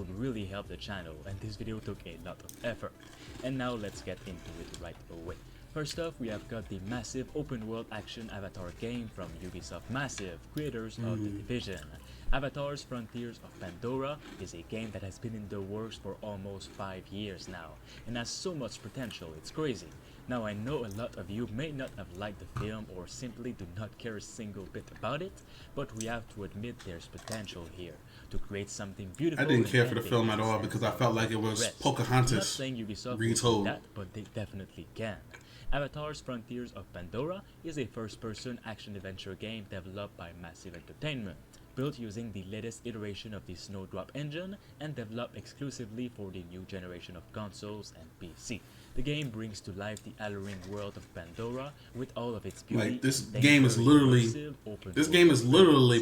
would really help the channel, and this video took a lot of effort. And now let's get into it right away. First off, we have got the massive open world action Avatar game from Ubisoft Massive, creators of The Division. Avatar's Frontiers of Pandora is a game that has been in the works for almost 5 years now, and has so much potential, it's crazy. Now I know a lot of you may not have liked the film or simply do not care a single bit about it, but we have to admit there's potential here to create something beautiful. I didn't care for the film at all because I felt like it was Pocahontas I'm not saying Ubisoft will do that, but they definitely can. Avatar's Frontiers of Pandora is a first-person action-adventure game developed by Massive Entertainment, built using the latest iteration of the Snowdrop engine and developed exclusively for the new generation of consoles and PC. The game brings to life the alluring world of Pandora with all of its beauty. Like this game is literally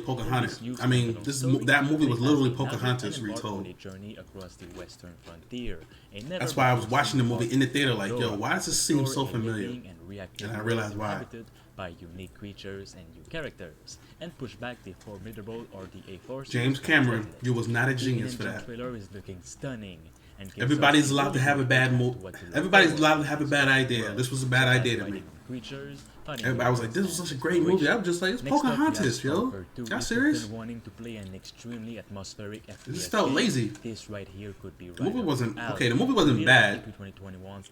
Pocahontas. I mean, that movie was literally Pocahontas retold. A journey across the western frontier. That's why I was watching the movie in the theater like, yo, why does this seem so familiar? And I realized why. By unique creatures and new characters, and push back the formidable or the A-Force. James Cameron, you was not a genius for that. The trailer is looking stunning. And everybody's allowed to have a bad everybody's allowed to have a bad idea. This was a bad idea to me. Everybody was like, this was such a great movie. I was just like, it's Pocahontas, yo. Y'all serious? Wanting to play an extremely atmospheric FPS. It just felt lazy. This right here could be right. The movie wasn't okay. The movie wasn't bad,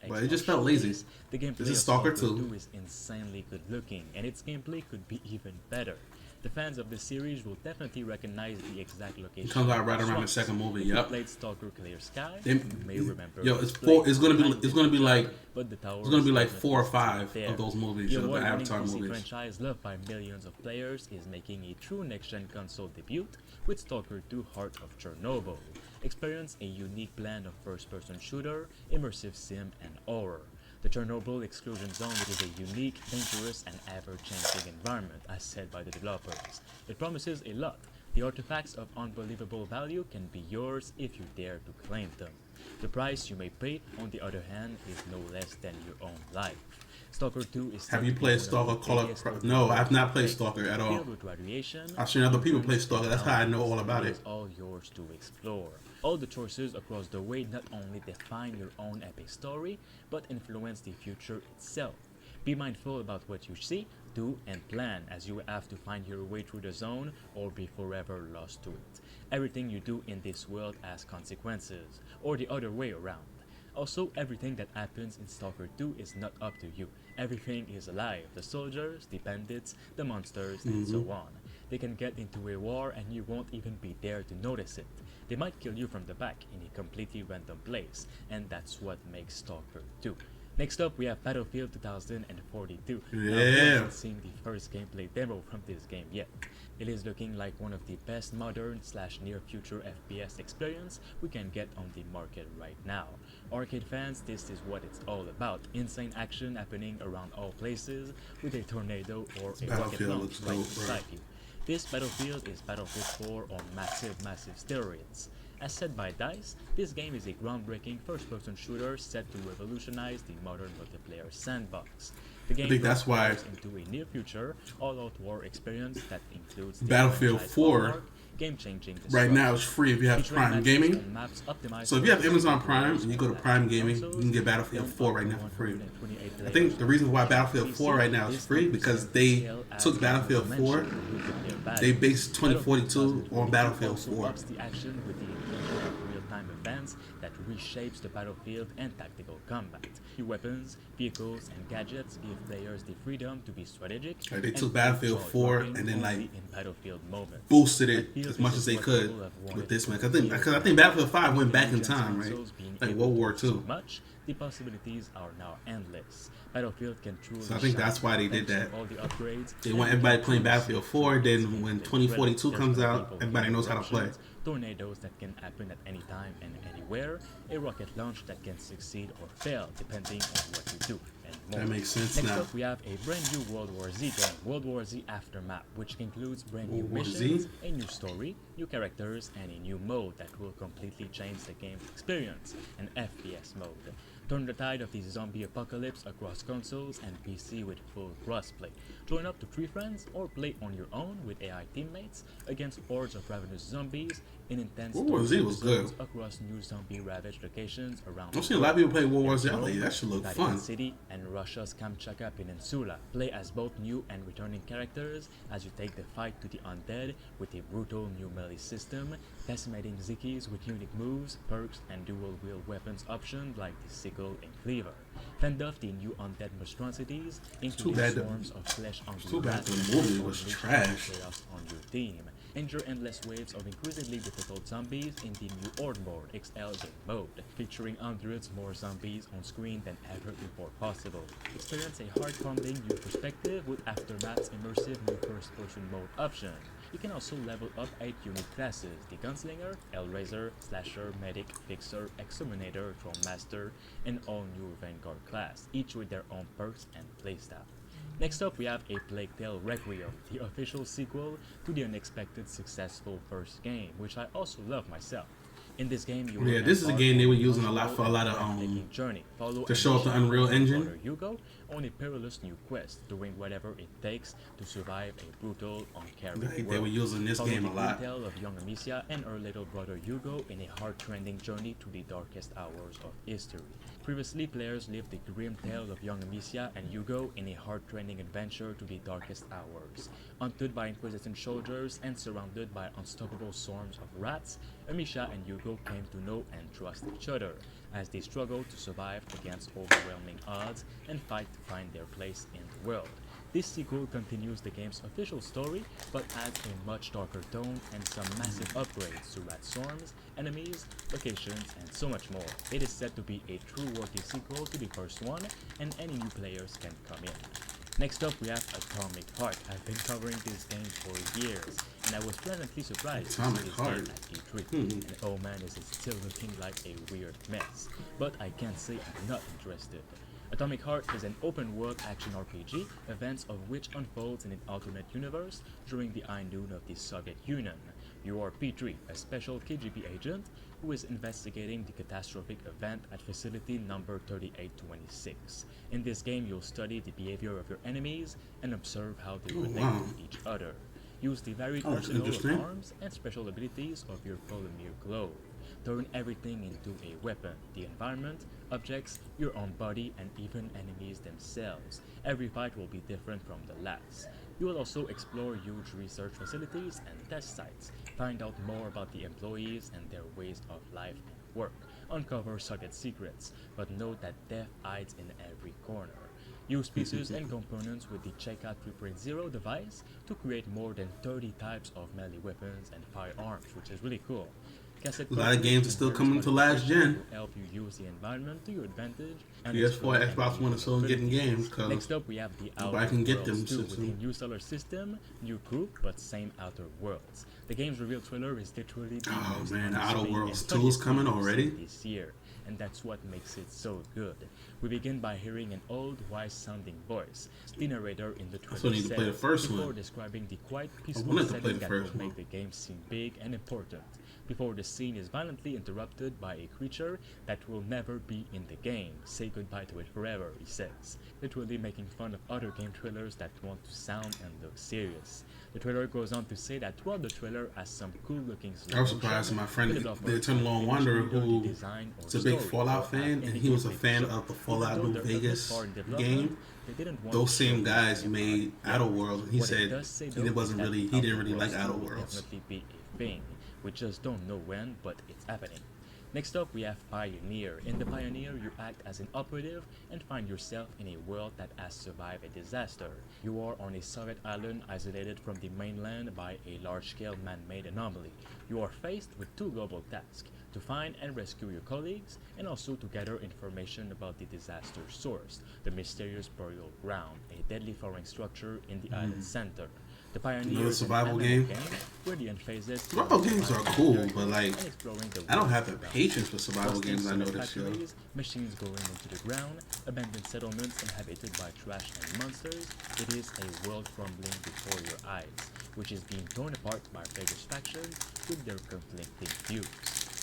but it just felt lazy. The gameplay this is Stalker 2 is insanely good looking, and its gameplay could be even better. The fans of the series will definitely recognize the exact location. It comes out right around the second movie. Yep. Played Stalker Clear Sky. You may remember. Yo, it's gonna be like 4 or 5 of those movies. The the Avatar movies. Franchise loved by millions of players is making a true next-gen console debut with Stalker 2: Heart of Chernobyl. Experience a unique blend of first-person shooter, immersive sim, and horror. The Chernobyl exclusion zone is a unique, dangerous, and ever-changing environment, as said by the developers. It promises a lot. The artifacts of unbelievable value can be yours if you dare to claim them. The price you may pay, on the other hand, is no less than your own life. Stalker 2 is... Have you played Stalker? No, I've not played Stalker at all. I've seen other people play Stalker. That's how I know all about it. It's all yours to explore. All the choices across the way not only define your own epic story, but influence the future itself. Be mindful about what you see, do, and plan, as you have to find your way through the zone or be forever lost to it. Everything you do in this world has consequences, or the other way around. Also, everything that happens in Stalker 2 is not up to you. Everything is alive. The soldiers, the bandits, the monsters, and so on. They can get into a war and you won't even be there to notice it. They might kill you from the back in a completely random place, and that's what makes Stalker 2. Next up, we have Battlefield 2042. Yeah. Now, we haven't seen the first gameplay demo from this game yet. It is looking like one of the best modern/near-future FPS experience we can get on the market right now. Arcade fans, this is what it's all about. Insane action happening around all places with a tornado or a rocket launch right beside you. This Battlefield is Battlefield 4 on massive steroids. As said by DICE, this game is a groundbreaking first-person shooter set to revolutionize the modern multiplayer sandbox. The game into a near-future, all-out war experience that includes Battlefield 4. Game-changing right now it's free if you have Prime Gaming. So if you have Amazon Prime and you go to Prime Gaming, you can get Battlefield 4 right now for free. I think the reason why Battlefield 4 right now is free because they took Battlefield 4, they based 2042 on Battlefield 4. Events that reshapes the battlefield and tactical combat. New weapons, vehicles, and gadgets give players the freedom to be strategic. They took Battlefield 4 and then like battlefield boosted it as much as they could with this one. Because I think Battlefield 5 went back in time, right? Like World War II. The possibilities are now endless. Battlefield can truly. So I think that's why they did that. All the upgrades. They want everybody playing Battlefield 4. Then when 2042 comes out, everybody knows how to play. Tornadoes that can happen at any time and anywhere. A rocket launch that can succeed or fail depending on what you do. And more. That makes sense. Next now. up, we have a brand new World War Z game, World War Z Aftermath, which includes brand new missions, a new story, new characters, and a new mode that will completely change the game's experience, an FPS mode. Turn the tide of the zombie apocalypse across consoles and PC with full crossplay. Join up to 3 friends or play on your own with AI teammates against hordes of ravenous zombies in intense World War Z was good. across new zombie-ravaged locations around I've seen a lot of people play World War Z. That should look Vatican fun. City and Russia's Kamchatka Peninsula. Play as both new and returning characters as you take the fight to the undead with a brutal new melee system, decimating Zikis with unique moves, perks, and dual-wield weapons options like the sickle and cleaver. Fend off the new undead monstrosities, including swarms of flesh-hungry Too bad rats the movie was trash. chaos on your team. Endure endless waves of increasingly difficult zombies in the new Horde Mode XL game mode, featuring hundreds more zombies on screen than ever before possible. Experience a heart-pounding new perspective with Aftermath's immersive new first-person mode option. You can also level up 8 unique classes: the Gunslinger, Hellraiser, Slasher, Medic, Fixer, Exterminator, Drone Master, and all new Vanguard class, each with their own perks and playstyle. Next up, we have A Plague Tale Requiem, the official sequel to the unexpected successful first game, which I also love myself. In this game, you will this is a game they were using a lot for a lot of journey. Follow to show up the Unreal Engine. Hugo on a perilous new quest, doing whatever it takes to survive a brutal, uncaring world. They were using this game a lot. The tale of young Amicia and her little brother Hugo in a heart-rending journey to the darkest hours of history. Previously, players lived the grim tale of young Amicia and Hugo in a heart-rending adventure to the darkest hours. Hunted by Inquisition soldiers and surrounded by unstoppable swarms of rats, Amicia and Hugo came to know and trust each other as they struggled to survive against overwhelming odds and fight to find their place in the world. This sequel continues the game's official story, but adds a much darker tone and some massive upgrades to rat swarms, enemies, locations, and so much more. It is said to be a true worthy sequel to the first one, and any new players can come in. Next up, we have Atomic Heart. I've been covering this game for years, and I was pleasantly surprised to see this game at E3. And oh man, is it still looking like a weird mess. But I can't say I'm not interested. Atomic Heart is an open-world action RPG, events of which unfolds in an alternate universe during the high noon of the Soviet Union. You are P3, a special KGB agent who is investigating the catastrophic event at facility number 3826. In this game, you'll study the behavior of your enemies and observe how they relate to each other. Use the varied arsenal of arms and special abilities of your polymer globe. Turn everything into a weapon: the environment, objects, your own body, and even enemies themselves. Every fight will be different from the last. You will also explore huge research facilities and test sites, find out more about the employees and their ways of life and work, uncover Soviet secrets, but note that death hides in every corner. Use pieces and components with the Checkout 3.0 device to create more than 30 types of melee weapons and firearms, which is really cool. A lot of games are still coming to last gen. Help you use the environment to your advantage. PS4, Xbox One are still getting games because next up, we have the nobody can get them. with a new solar system, new crew, but same outer worlds. The game's reveal trailer is literally the most the Outer Worlds 2 is coming already this year, and that's what makes it so good. We begin by hearing an old, wise-sounding voice, the narrator in the trailer, need to play the first before one. describing the quite peaceful setting that will make the game seem big and important. Before the scene is violently interrupted by a creature that will never be in the game. Say goodbye to it forever, he says, literally making fun of other game trailers that want to sound and look serious. The trailer goes on to say that while the trailer has some cool-looking I was surprised my friend, the Eternal Lone Wanderer, who is a big Fallout fan, and he was a fan of the Fallout New Vegas game. Those same guys made Outer Worlds, and he said he didn't really like Outer Worlds. We just don't know when, but it's happening. Next up, we have Pioneer. In the Pioneer, you act as an operative and find yourself in a world that has survived a disaster. You are on a Soviet island isolated from the mainland by a large-scale man-made anomaly. You are faced with 2 global tasks: to find and rescue your colleagues, and also to gather information about the disaster source, the mysterious burial ground, a deadly foreign structure in the island's center. The Pioneer Another is an survival MMO game. where the end phases Survival games are cool, but like, and exploring the I don't world have the around. patience for survival games. I know Custom this show. factories, machines going into the ground, abandoned settlements inhabited by trash and monsters. It is a world crumbling before your eyes, which is being torn apart by various factions with their conflicting views.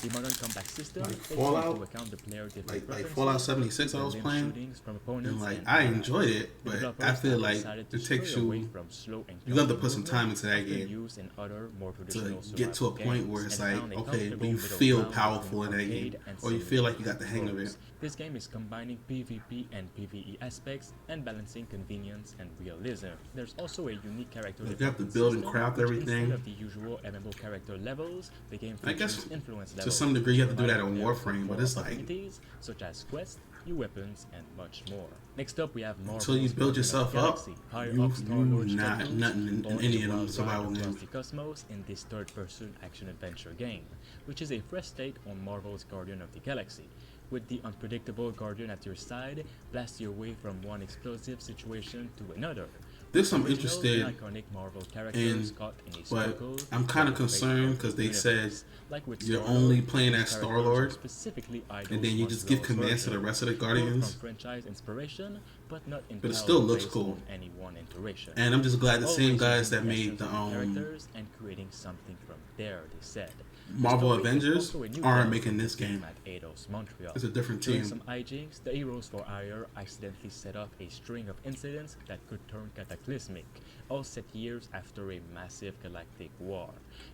The modern combat system Like takes Fallout, into account the player different like preferences, Fallout 76 I was playing, shootings from and opponents like and I allies. enjoyed it, The but developers I feel have like decided to it takes stray away you. from slow and You got to clumsy put some time movement into that often game used in other, more to traditional get to a survival point games, where it's and like, found a okay, comfortable you middle feel ground powerful in between that game, arcade and or you feel like you got the hang of it. This game is combining PvP and PvE aspects and balancing convenience and realism. There's also a unique character You have to development build and system, craft which everything. instead of the usual MMO character levels, the game I guess features influence to levels, some degree you have to do which that on provide Warframe, but more it's like opportunities such as quests, new weapons, and much more. Next up, we have Marvel's until you build Guardian of the yourself up, Galaxy. Hire you up Star-Lord's not tattoos nothing in for any a of them wild survival ride across games. the cosmos in this third-person action-adventure game, which is a fresh take on Marvel's Guardian of the Galaxy. With the unpredictable Guardian at your side, blast your way from one explosive situation to another. This I'm Original interested and iconic Marvel characters in, caught in a but struggle I'm kind of to fate concerned of because the they said universe. Like with you're Star-Lord, only playing these as characters Star-Lord, are specifically idols and then you just give Marvel's commands to the version, rest of the pulled Guardians. from franchise inspiration, but not But it still entirely looks based cool. on any one iteration. And I'm just glad the same Always guys using that made essence the of characters and creating something from there, they said. The Marvel story is Avengers also a new aren't game making from this the team game. at Eidos Montreal. It's a different During team. some hijinks, the heroes for hire accidentally set off a string of incidents that could turn cataclysmic, all set years after a massive galactic war.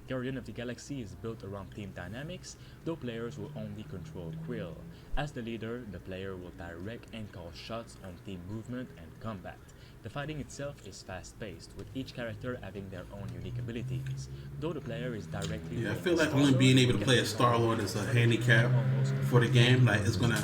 Guardian of the Galaxy is built around team dynamics, though players will only control Quill. As the leader, the player will direct and call shots on team movement and combat. The fighting itself is fast-paced, with each character having their own unique abilities. Though the player is directly Yeah, I playing feel as like only Star-Lord, being able to it play can as be Star-Lord is a almost handicap for the game. Like it's gonna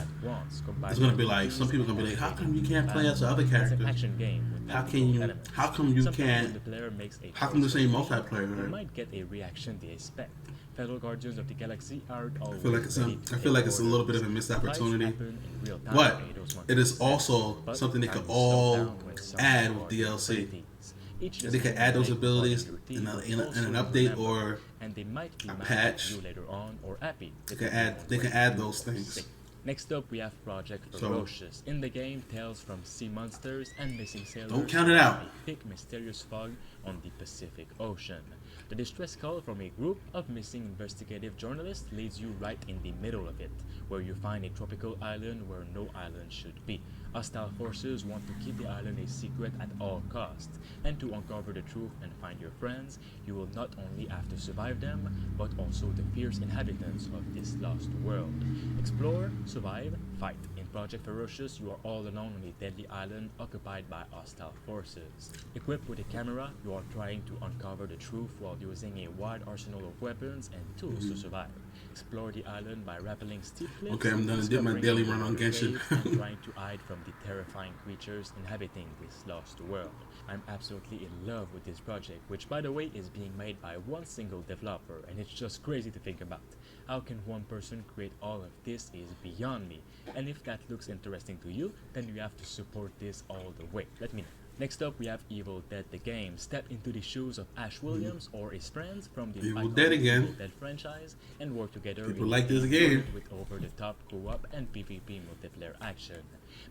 be like some people gonna be like, how come you can't play as the other It's an characters? action game with How tactical can you? elements. How come you Sometimes when can't? the player makes a How come this ain't choice or decision, multiplayer? they Right? might get a reaction they expect. Fellow Guardians of the Galaxy aren't always I feel like it's ready to I feel take like it's a little bit of a orders. missed opportunity. Fights happen in real time But in Eidos it is Montreal, also but something they time could is slowed all down when some add of with the DLC. abilities. Each They could doesn't add those make abilities part of your in, team, a, but in, a, also in an you update remember, or and they might be a mad patch. at you later on or happy. They depending can add. on They can what add you those things. say. Next up, we have Project So- Ferocious. In the game, tales from sea monsters and missing sailors Don't count it out. a thick, mysterious fog on the Pacific Ocean. The distress call from a group of missing investigative journalists leads you right in the middle of it, where you find a tropical island where no island should be. Hostile forces want to keep the island a secret at all costs, and to uncover the truth and find your friends, you will not only have to survive them, but also the fierce inhabitants of this lost world. Explore, survive, fight. In Project Ferocious, you are all alone on a deadly island occupied by hostile forces. Equipped with a camera, you are trying to uncover the truth while using a wide arsenal of weapons and tools to survive. Explore the island by rappelling steep cliffs, Okay, I'm done. I did my discovering daily run on underwater Genshin. caves, and trying to hide from the terrifying creatures inhabiting this lost world. I'm absolutely in love with this project, which by the way is being made by one single developer, and it's just crazy to think about. How can one person create all of this is beyond me, and if that looks interesting to you, then you have to support this all the way. Let me know. Next up, we have Evil Dead the game. Step into the shoes of Ash Williams or his friends from the Evil iconic Dead again. Evil Dead franchise and work together People in like a this team game. filled with over-the-top co-op and PvP multiplayer action.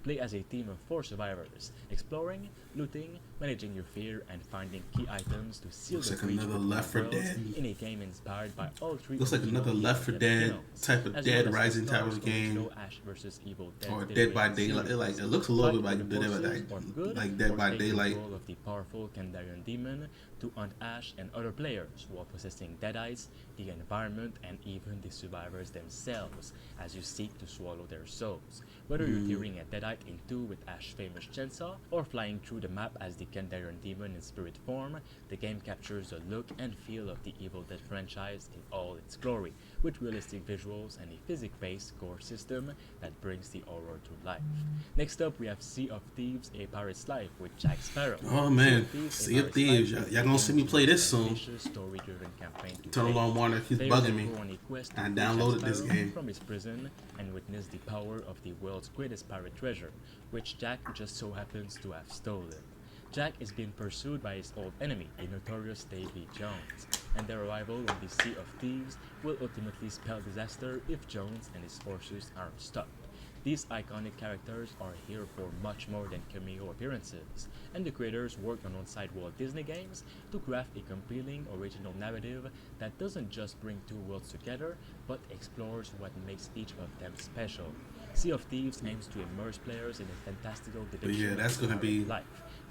Play as a team of 4 survivors, exploring, looting, managing your fear, and finding key items to seal Looks the like breach another between Left 4 worlds Dead. in a game inspired by all 3 Looks like original another Evil Left 4 Dead Dead films, type of as Dead well as the Rising type stars of from the game. show Ash vs. Evil Dead Or Dead by Daylight Daylight. series. Like it looks a little bit Fight like with the Dead by forces or good, like Dead or by take Daylight. control of the powerful Kandarian demon to hunt Ash and other players while possessing Deadites, the environment, and even the survivors themselves as you seek to swallow their souls. Whether you're tearing a Deadite in two with Ash's famous chainsaw or flying through the map as the Kandarian demon in spirit form, the game captures the look and feel of the Evil Dead franchise in all its glory, with realistic visuals and a physics-based core system that brings the horror to life. Next up, we have Sea of Thieves: A Pirate's Life with Jack Sparrow. Oh man, Sea of Thieves. Y'all gonna see me play this soon. Story-driven campaign to Tunnel play. on Water keeps Players bugging will me. go on a quest to I free downloaded Jack this Sparrow game. from his prison and witness the power of the world's greatest pirate treasure, which Jack just so happens to have stolen. Jack is being pursued by his old enemy, the notorious Davy Jones, and their arrival on the Sea of Thieves will ultimately spell disaster if Jones and his forces aren't stopped. These iconic characters are here for much more than cameo appearances, and the creators worked alongside Walt Disney Games to craft a compelling original narrative that doesn't just bring two worlds together, but explores what makes each of them special. Sea of Thieves aims to immerse players in a fantastical depiction of life,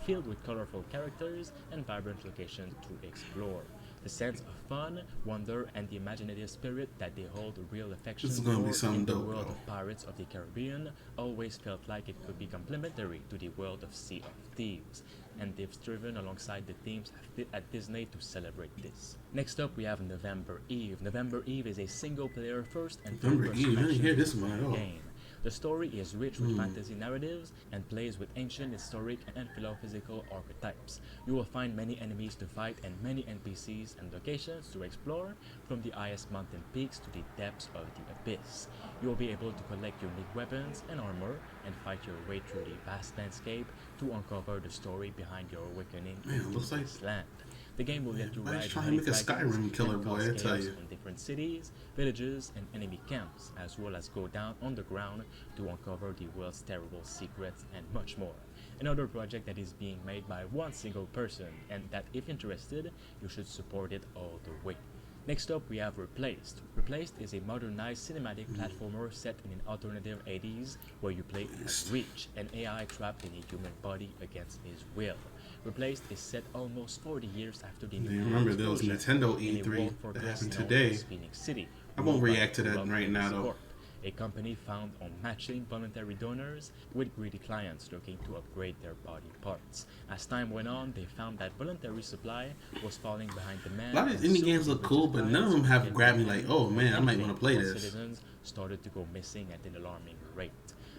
filled with colorful characters and vibrant locations to explore. The sense of fun, wonder, and the imaginative spirit that they hold a real affection for in the world of Pirates of the Caribbean always felt like it could be complementary to the world of Sea of Thieves, and they've striven alongside the teams at Disney to celebrate this. Next up, we have November Eve. November Eve is a single-player first and third-person action game. The story is rich with fantasy narratives and plays with ancient, historic, and philosophical archetypes. You will find many enemies to fight and many NPCs and locations to explore, from the highest mountain peaks to the depths of the abyss. You will be able to collect unique weapons and armor and fight your way through the vast landscape to uncover the story behind your awakening into this land. The game will let you ride many dragons and cause chaos in different cities, villages, and enemy camps, as well as go down underground to uncover the world's terrible secrets and much more. Another project that is being made by one single person, and that if interested, you should support it all the way. Next up, we have Replaced. Replaced is a modernized cinematic platformer set in an alternative 80s where you play as Reach, an AI trapped in a human body against his will. Replaced is set almost 40 years after the remember there was Nintendo E3 that happened today. I won't react to that right now though. A company found on matching voluntary donors with greedy clients looking to upgrade their body parts. As time went on, they found that voluntary supply was falling behind demand. A lot of these indie games look cool, but none of them have grabbed me like, oh man, I might want to play this. Citizens started to go missing at an alarming rate.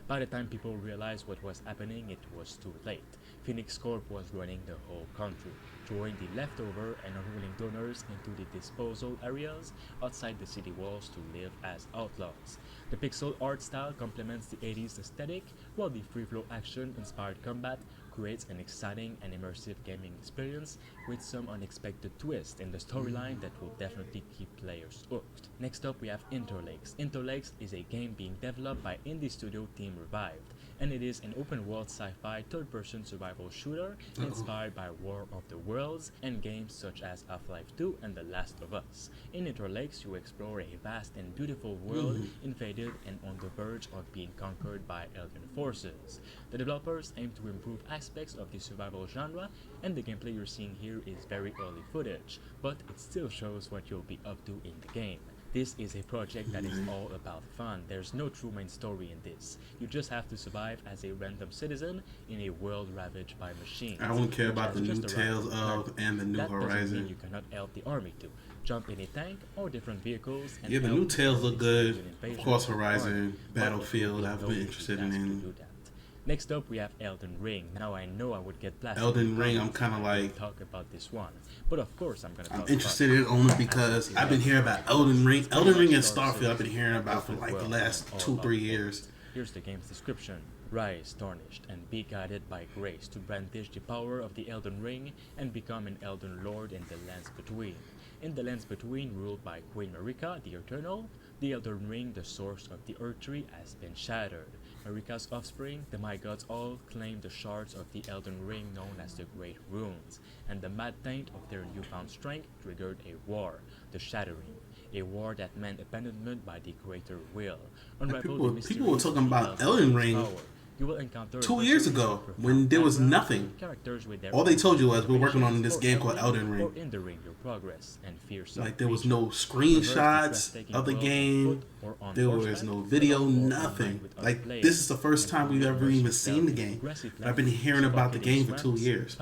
By the time people realized what was happening, it was too late. Phoenix Corp was running the whole country, throwing the leftover and unwilling donors into the disposal areas outside the city walls to live as outlaws. The pixel art style complements the 80s aesthetic, while the free-flow action-inspired combat creates an exciting and immersive gaming experience with some unexpected twist in the storyline that will definitely keep players hooked. Next up, we have Interlakes. Interlakes is a game being developed by indie studio Team Revived, and it is an open-world sci-fi third-person survival shooter inspired by War of the Worlds and games such as Half-Life 2 and The Last of Us. In Interlakes, you explore a vast and beautiful world invaded and on the verge of being conquered by alien forces. The developers aim to improve aspects of the survival genre, and the gameplay you're seeing here is very early footage, but it still shows what you'll be up to in the game. This is a project that is all about fun. There's no true main story in this. You just have to survive as a random citizen in a world ravaged by machines. I don't care about the new Tales of and the New Horizon. That doesn't mean you cannot help the army to jump in a tank or different vehicles. And yeah, the new Tales look good. Of course, Horizon, Battlefield, I've been interested in. Next up, we have Elden Ring. Now I know I would get blasted. Elden Ring, I'm kind of like talk about this one, but of course I'm gonna. I'm interested in it only because I've been hearing about Elden Ring and Starfield. I've been hearing about for like the last 2-3 years. Here's the game's description. Rise, tarnished, and be guided by grace to brandish the power of the Elden Ring and become an Elden Lord in the lands between. In the lands between, ruled by Queen Marika, the Eternal, the Elden Ring, the source of the Earth Tree, has been shattered. Marika's offspring, the My Gods all, claim the shards of the Elden Ring known as the Great Runes, and the mad taint of their newfound strength triggered a war, the Shattering. A war that meant abandonment by the Greater Will. People were talking about Elden Ring you will encounter 2 years ago when there was nothing. All they told you was we're working on this game called Elden Ring. Like there was no screenshots of the game, there was no video, nothing. Like this is the first time we've ever even seen the game. I've been hearing about the game for 2 years.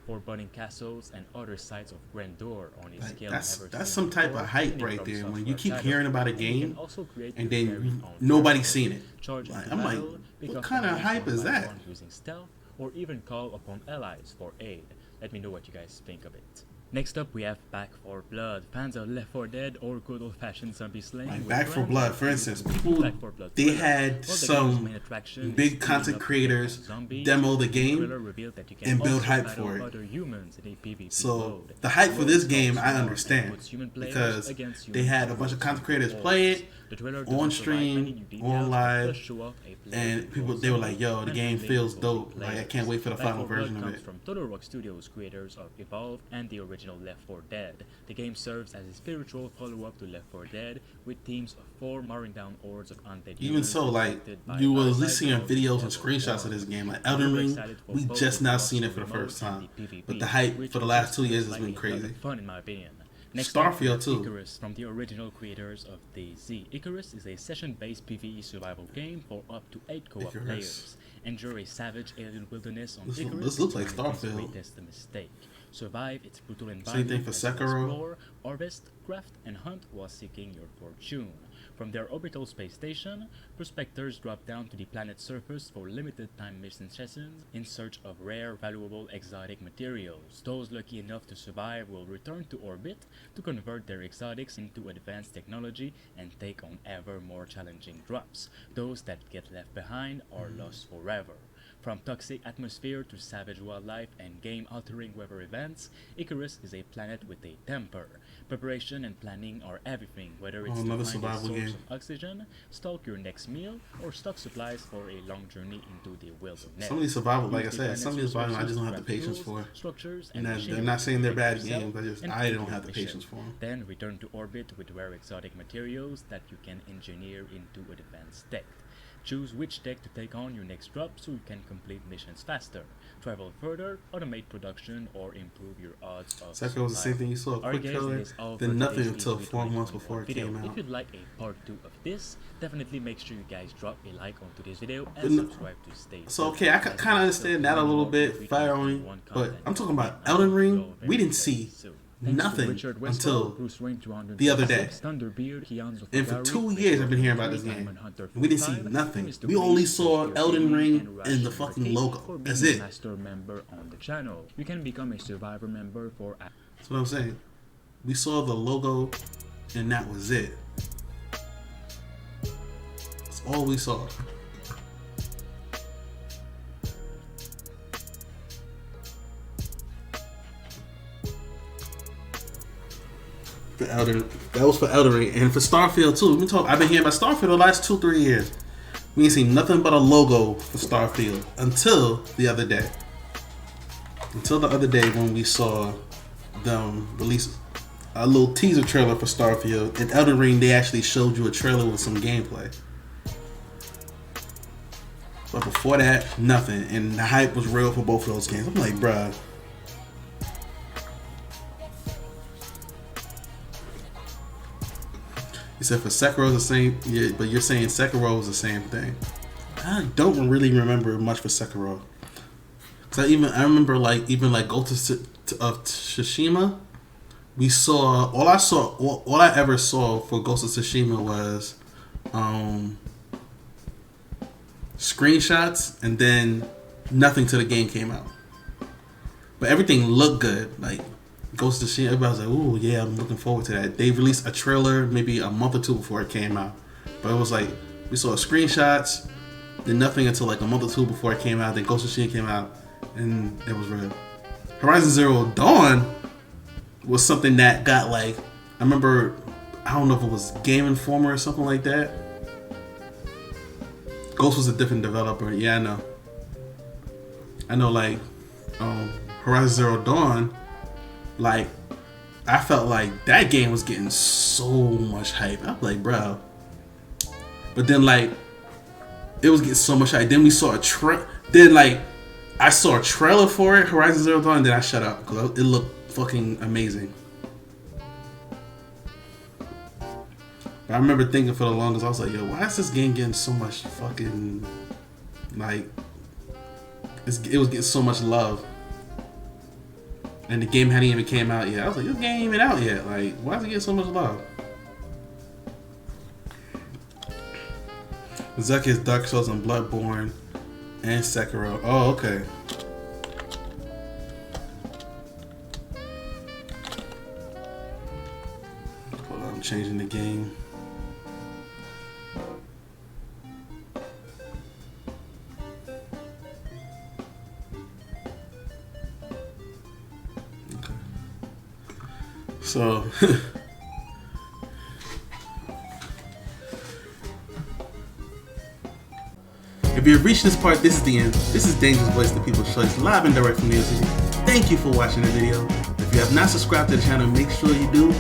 Or burning castles and other sites of grandeur on a scale that's some type of hype right there. When you keep hearing about a game and then nobody's seen it, like, I'm like, what kind of hype is that? Using stealth or even call upon allies for aid. Let me know what you guys think of it. Next up, we have Back 4 Blood. Fans of Left 4 Dead or good old-fashioned zombie slaying. Like Back 4 Blood, for instance, people, they had some big content creators demo the game and build hype for it. So the hype for this game, I understand, because they had a bunch of content creators play it on stream, on live, and people, they were like, yo, the game feels dope. Like, I can't wait for the final version of it. From Total Rock Studios, creators of Evolve and the original Left 4 Dead. The game serves as a spiritual follow-up to Left 4 Dead, with teams of 4 mowing down hordes of undead. Even so, like, you were listening to videos and screenshots of this game, like Elden Ring, we just now seen it for the first time. But the hype for the last 2 years has been crazy. Fun, in my opinion. Next Starfield too. Icarus, from the original creators of DayZ. Icarus is a session-based PvE survival game for up to 8 co-op players. Endure a savage alien wilderness on Icarus. This looks like Starfield. Test the mistake. Survive its brutal environment. Same thing for Sekiro. Explore, harvest, craft, and hunt while seeking your fortune. From their orbital space station, prospectors drop down to the planet's surface for limited time mission sessions in search of rare, valuable, exotic materials. Those lucky enough to survive will return to orbit to convert their exotics into advanced technology and take on ever more challenging drops. Those that get left behind are lost forever. From toxic atmosphere to savage wildlife and game-altering weather events, Icarus is a planet with a temper. Preparation and planning are everything, whether it's to find a source of oxygen, stalk your next meal, or stock supplies for a long journey into the wilderness. Some of these survival, like I said, some of these survival I just don't have the patience for. And they're not saying they're bad games, I don't have the patience for them. Then return to orbit with rare exotic materials that you can engineer into advanced tech. Choose which tech to take on your next drop so you can complete missions faster, travel further, automate production, or improve your odds of Sekiro was the same thing. You saw a quick trailer, then nothing until 4 months before it came out. If you'd like a part 2 of this, definitely make sure you guys drop a like onto this video and subscribe to stay. So okay, I kind of understand that a little bit, Fire only, but I'm talking about Elden Ring. We didn't see nothing until the other day. And for 2 years I've been hearing about this game. We didn't see nothing. We only saw Elden Ring and the fucking logo. That's it. You can become a survivor member for. That's what I'm saying. We saw the logo and that was it. That's all we saw. That was for Elden Ring, and for Starfield too. I've been hearing about Starfield the last 2-3 years. We ain't seen nothing but a logo for Starfield until the other day. Until the other day when we saw them release a little teaser trailer for Starfield. In Elden Ring, they actually showed you a trailer with some gameplay. But before that, nothing, and the hype was real for both of those games. I'm like, bruh. You said for Sekiro the same, yeah, but you're saying Sekiro was the same thing. I don't really remember much for Sekiro. So I remember like Ghost of Tsushima. We saw all I ever saw for Ghost of Tsushima was screenshots, and then nothing till the game came out. But everything looked good, like Ghost of Tsushima. Everybody was like, "Ooh, yeah, I'm looking forward to that." They released a trailer maybe a month or two before it came out, but it was like we saw screenshots, then nothing until like a month or two before it came out. Then Ghost of Tsushima came out, and it was real. Horizon Zero Dawn was something that got like, I remember, I don't know if it was Game Informer or something like that. Ghost was a different developer. Yeah, I know. Like Horizon Zero Dawn. Like, I felt like that game was getting so much hype. I'm like, bro. But then, like, it was getting so much hype. Then we saw I saw a trailer for it, Horizon Zero Dawn, and then I shut up because it looked fucking amazing. But I remember thinking for the longest, I was like, yo, why is this game getting so much fucking, like, it was getting so much love. And the game hadn't even came out yet. I was like, this game ain't even out yet. Like, why is it getting so much love? Zuck is Dark Souls and Bloodborne and Sekiro. Oh, okay. changing the game. Okay. So if you've reached this part, this is the end. This is Dangerous Voice, the People's Choice, live and direct from New York City. Thank you for watching the video. If you have not subscribed to the channel, make sure you do.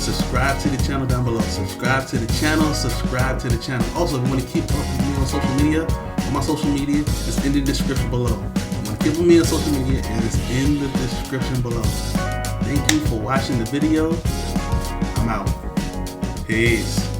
Subscribe to the channel down below. Subscribe to the channel. Subscribe to the channel. Also, if you want to keep up with me on social media, my social media is in the description below. If you want to keep up with me on social media, it is in the description below. Thank you for watching the video. I'm out. Peace.